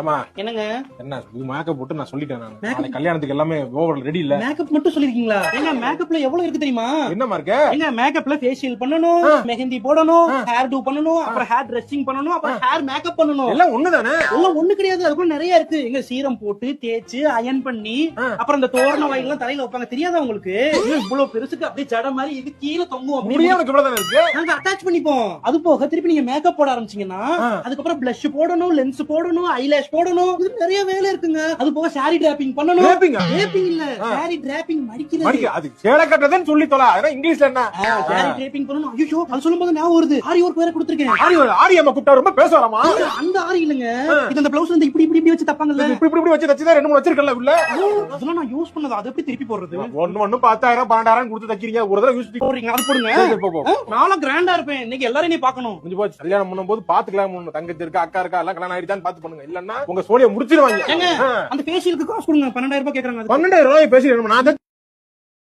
ஏமா என்னங்க என்ன மேக்கப் போட்டு நான் சொல்லிட்டேன். நான் கல்யாணத்துக்கு எல்லாமே ஓவர் ரெடி இல்ல. மேக்கப் மட்டும் சொல்லிருக்கீங்களா? ஏங்க மேக்கப்ல எவ்வளவு இருக்கு தெரியுமா? என்னமா இருக்கு? ஏங்க மேக்கப்ல ஃபேஷியல் பண்ணனும், மெஹந்தி போடணும், ஹேர் டூ பண்ணனும், அப்புறம் ஹேர் ட்ரெஸ்ஸிங் பண்ணனும், அப்புறம் ஹேர் மேக்கப் பண்ணனும். எல்லாம் ஒண்ணுதானே? எல்லாம் ஒண்ணு கிடையாது. அதுக்குள்ள நிறைய இருக்கு. எங்க சீரம் போட்டு தேய்ச்சு அயன் பண்ணி அப்புறம் இந்த தோரண வாயிலாம் தலையில வைப்பாங்க. தெரியாதா உங்களுக்கு? இவ்வளவு பெருசுக்கு அப்படியே ஜட மாதிரி இது கீழ தொங்கும். முடியே உனக்கு இவ்வளவுதானே இருக்கு? நாங்க அட்டாச் பண்ணிப்போம். அது போக திருப்பி நீங்க மேக்கப் போட ஆரம்பிச்சீங்கன்னா அதுக்கப்புறம் blush போடணும், லென்ஸ் போடணும், ஐலாஷ் போடணும். இது நிறைய வேலை இருக்குங்க. அது போக சாரி டிராப்பிங் பண்ணணும். டிராப்பிங் இல்ல, சாரி டிராப்பிங் மடிக்கிறது. அது சேலை கட்டறதுன்னு சொல்லி தொலை. அதெல்லாம் இங்கிலீஷ்ல என்ன? சாரி டிராப்பிங் பண்ணணும். ஐயோ அது சொல்லும்போது ஞாபகம் வருது. ஆரி ஒர்க் வேற கொடுத்திருக்கேன். ஆரி அம்மா கூப்பிட்டா ரொம்ப பேசுவாராமா? அந்த ஆரி இல்லங்க. இது அந்த ப்ளவுஸ்ல இப்படி இப்படி இப்படி வச்சு தப்பாங்கல்ல. இப்படி வச்சு தச்சிதான் 2 3 வச்சிருக்கல உள்ள. அதெல்லாம் நான் யூஸ் பண்ணது. அது எப்படி திருப்பி போடுறது? ஒண்ணு 10,000 12,000 கொடுத்து தக்கிறீங்க. ஒரு தடவை யூஸ் போடுறீங்க. அது போடுங்க. நானும் கிராண்டா இருப்பேன். இன்னைக்கு எல்லாரும் நீ பார்க்கணும். முடிஞ்சு போச்சு. கல்யாணம் பண்ணும்போது பாத்துக்கலாம். தங்கச்சி இருக்கா, அக்கா இருக்கா, எல்லாம் கல்யாணம் ஆயிடுச்சான்னு பாத்து பண்ணுங்க. இல்லன்னா உங்க சோழியை முடிச்சிருவாங்க. அந்த ஃபேஷியலுக்கு காசு கொடுங்க. 12,000 ரூபாய் கேக்குறாங்க. 12,000 ரூபாய் பேசி நான்